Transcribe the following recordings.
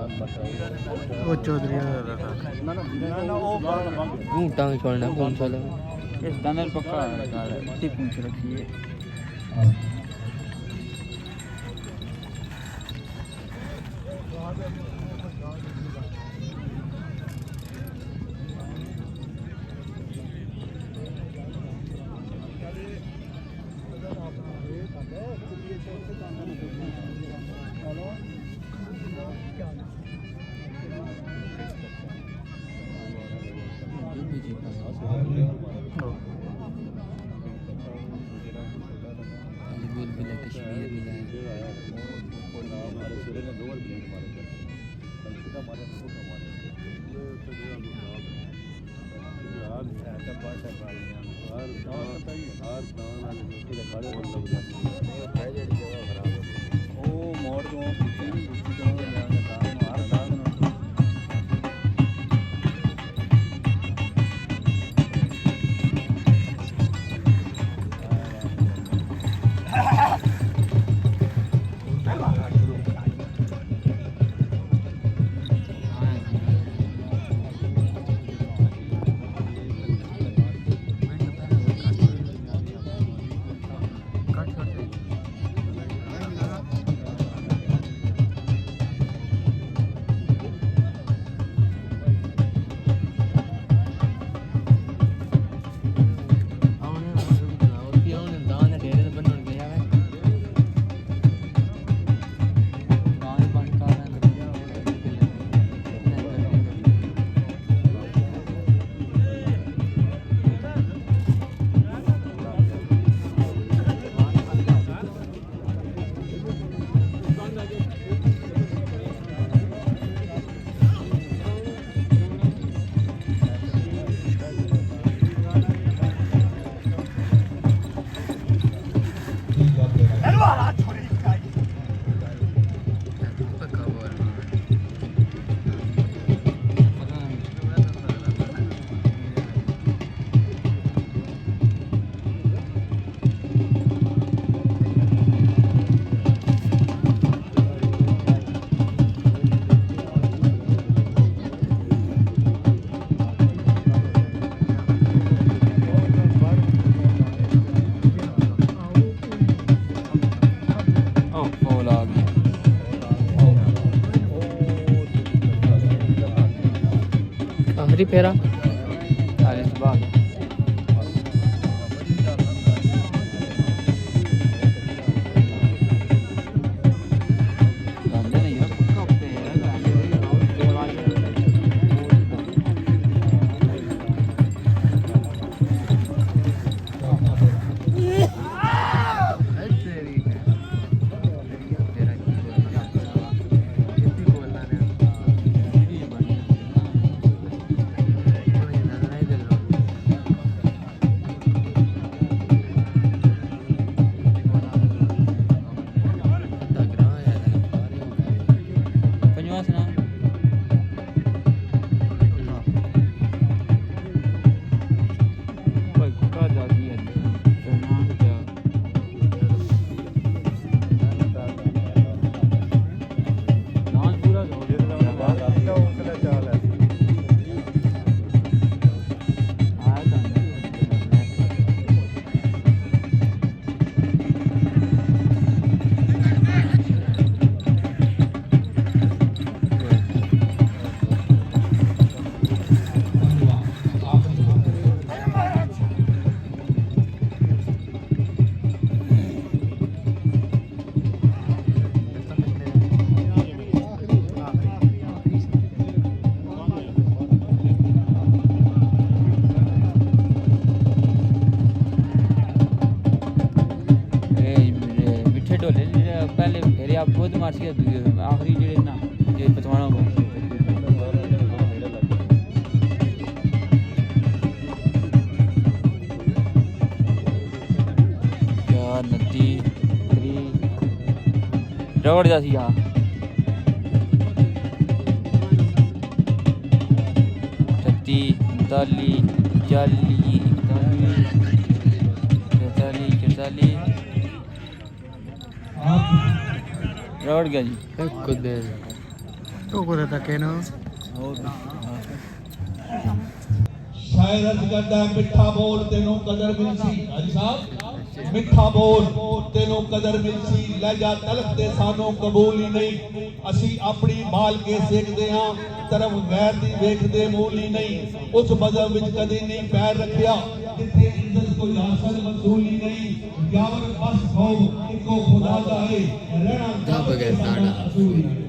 वो चौधरी टांग छोड़ना कौन सा लगा इस दानर पक्का टिप पूछ रखी है आखिरी फेरा पहले फेरे आप खुद मारसी आखिरी जेड़े ना ये पतवाना को यार नदी रगड़ जासी यहाँ 36 39 40 41 43 रगड़ गया जी। तो को देता कहना शायर अर्ज करदा है मिठा बोल तेनों कदर मिलसी हाजी साहब मिठा बोल तेनों कदर मिलसी लहजा तलख दे सानों कबूल ही नहीं असी अपनी माल के सेकदे हां तरफ गैर दी वेखदे मूल ही नहीं उस मजहब विच कदी नहीं पैर रखिया जिथे इज्जत कोई हासिल मंजूर ही नहीं यावर बस खौफ इको खुदा दा है रहना बगैर साडा असूल ही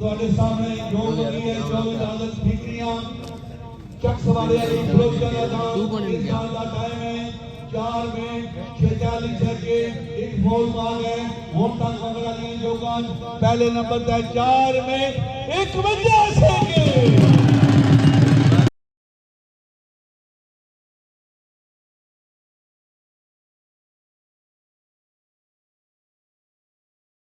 ਤੁਹਾਡੇ ਸਾਹਮਣੇ ਜੋ ਬਣੀ ਹੈ ਜੋ ਇਜਾਜ਼ਤ ਫਿਕਰੀਆਂ शख्स वाले अली फिरोजा का नाम इंसान का टाइम है 4 मिनट 46 सेकंड एक बॉल मार है वोटा मंगला दी जोगा पहले नंबर पे 4 मिनट 51 सेकंड